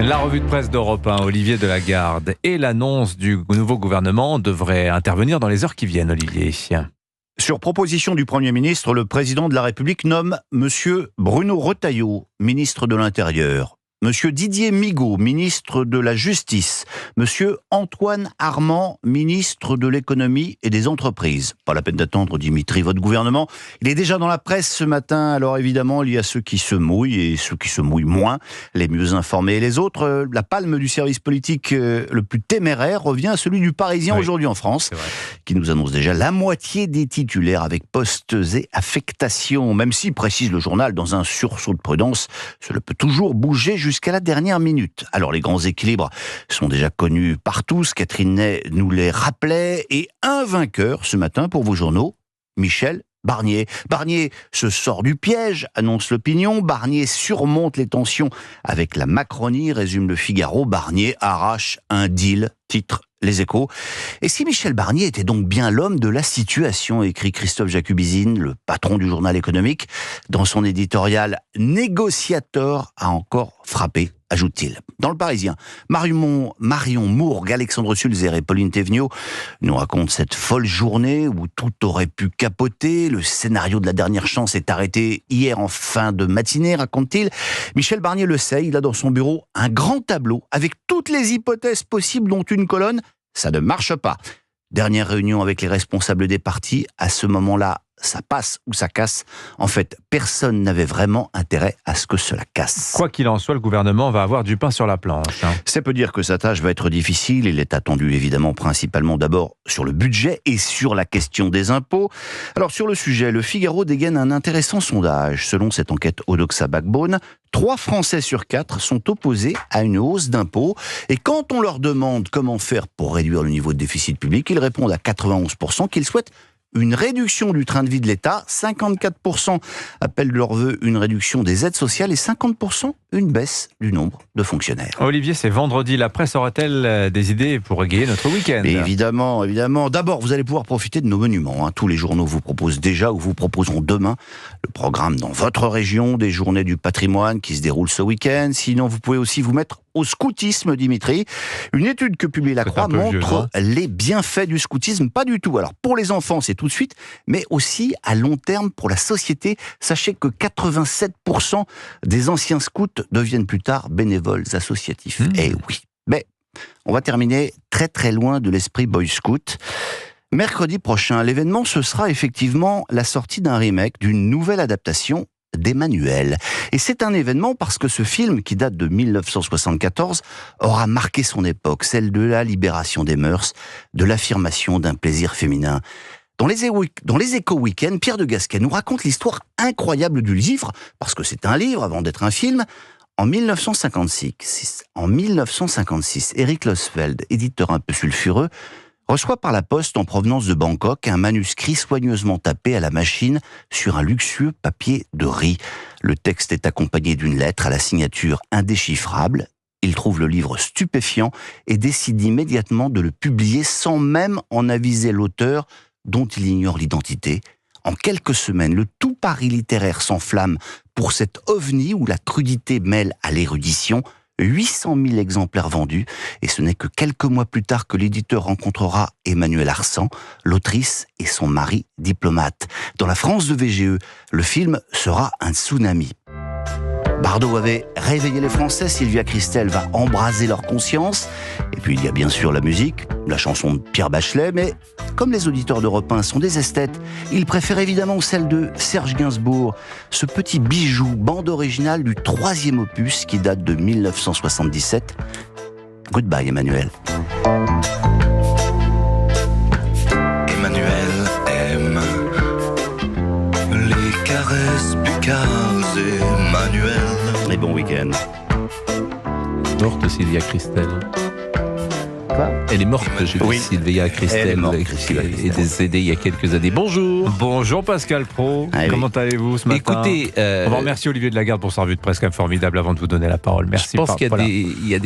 La revue de presse d'Europe 1, Olivier Delagarde, et l'annonce du nouveau gouvernement devrait intervenir dans les heures qui viennent, Olivier. Sur proposition du Premier ministre, le président de la République nomme M. Bruno Retailleau, ministre de l'Intérieur, M. Didier Migaud, ministre de la Justice, M. Antoine Armand, ministre de l'Économie et des Entreprises. Pas la peine d'attendre, Dimitri, votre gouvernement. Il est déjà dans la presse ce matin, alors évidemment, il y a ceux qui se mouillent et ceux qui se mouillent moins, les mieux informés et les autres. La palme du service politique le plus téméraire revient à celui du Parisien aujourd'hui en France, qui nous annonce déjà la moitié des titulaires avec postes et affectations, même si, précise le journal, dans un sursaut de prudence, cela peut toujours bouger jusqu'à la dernière minute. Alors les grands équilibres sont déjà connus par tous, Catherine Ney nous les rappelait, et un vainqueur ce matin pour vos journaux, Michel Barnier. Barnier se sort du piège, annonce l'opinion. Barnier surmonte les tensions avec la Macronie, résume le Figaro. Barnier arrache un deal, titre Les Échos. Et si Michel Barnier était donc bien l'homme de la situation, écrit Christophe Jacubizine, le patron du journal économique, dans son éditorial « Négociateur a encore frappé », ajoute-t-il. Dans le Parisien, Marion Mourgue, Alexandre Sulzer et Pauline Thévenot nous racontent cette folle journée où tout aurait pu capoter. Le scénario de la dernière chance est arrêté hier en fin de matinée, raconte-t-il. Michel Barnier le sait, il a dans son bureau un grand tableau avec toutes les hypothèses possibles, dont une colonne « ça ne marche pas ». Dernière réunion avec les responsables des partis, à ce moment-là, ça passe ou ça casse. En fait, personne n'avait vraiment intérêt à ce que cela casse. Quoi qu'il en soit, le gouvernement va avoir du pain sur la planche. Ça peut dire que sa tâche va être difficile. Il est attendu évidemment principalement d'abord sur le budget et sur la question des impôts. Alors sur le sujet, le Figaro dégaine un intéressant sondage. Selon cette enquête Odoxa Backbone, 3 Français sur 4 sont opposés à une hausse d'impôts. Et quand on leur demande comment faire pour réduire le niveau de déficit public, ils répondent à 91% qu'ils souhaitent une réduction du train de vie de l'État, 54% appellent de leur vœu une réduction des aides sociales et 50% une baisse du nombre de fonctionnaires. Olivier, c'est vendredi, la presse aura-t-elle des idées pour égayer notre week-end ? Évidemment. D'abord, vous allez pouvoir profiter de nos monuments. Tous les journaux vous proposent déjà ou vous proposeront demain le programme dans votre région, des journées du patrimoine qui se déroulent ce week-end. Sinon, vous pouvez aussi vous mettre au scoutisme, Dimitri. Une étude que publie La Croix montre les bienfaits du scoutisme. Pas du tout. Alors, pour les enfants, c'est tout de suite, mais aussi à long terme pour la société. Sachez que 87% des anciens scouts deviennent plus tard bénévoles associatifs. Eh oui. Mais on va terminer très très loin de l'esprit Boy Scout. Mercredi prochain, l'événement, ce sera effectivement la sortie d'un remake, d'une nouvelle adaptation d'Emmanuel. Et c'est un événement parce que ce film, qui date de 1974, aura marqué son époque, celle de la libération des mœurs, de l'affirmation d'un plaisir féminin. Dans les Échos Week-end, Pierre de Gasquet nous raconte l'histoire incroyable du livre, parce que c'est un livre avant d'être un film. En 1956, Eric Losfeld, éditeur un peu sulfureux, reçoit par la poste en provenance de Bangkok un manuscrit soigneusement tapé à la machine sur un luxueux papier de riz. Le texte est accompagné d'une lettre à la signature indéchiffrable. Il trouve le livre stupéfiant et décide immédiatement de le publier sans même en aviser l'auteur dont il ignore l'identité. En quelques semaines, le tout Paris littéraire s'enflamme pour cet ovni où la crudité mêle à l'érudition. 800 000 exemplaires vendus, et ce n'est que quelques mois plus tard que l'éditeur rencontrera Emmanuelle Arsan, l'autrice et son mari diplomate. Dans la France de VGE, le film sera un tsunami. Bardot avait réveillé les Français, Sylvia Christel va embraser leur conscience, et puis il y a bien sûr la musique, la chanson de Pierre Bachelet, mais comme les auditeurs d'Europe 1 sont des esthètes, ils préfèrent évidemment celle de Serge Gainsbourg, ce petit bijou, bande originale du 3e opus qui date de 1977. Goodbye Emmanuel. Emmanuel aime les caresses buccales, Emmanuel. Et bon week-end. Morte Sylvia Christel. Quoi ? Elle est morte, Sylvia Christel, qui est décédée il y a quelques années. Bonjour. Bonjour Pascal Praud. Comment allez-vous ce matin ? Écoutez, on va remercier Olivier Delagarde pour sa revue de presse formidable avant de vous donner la parole. Merci. Je pense qu'il y a des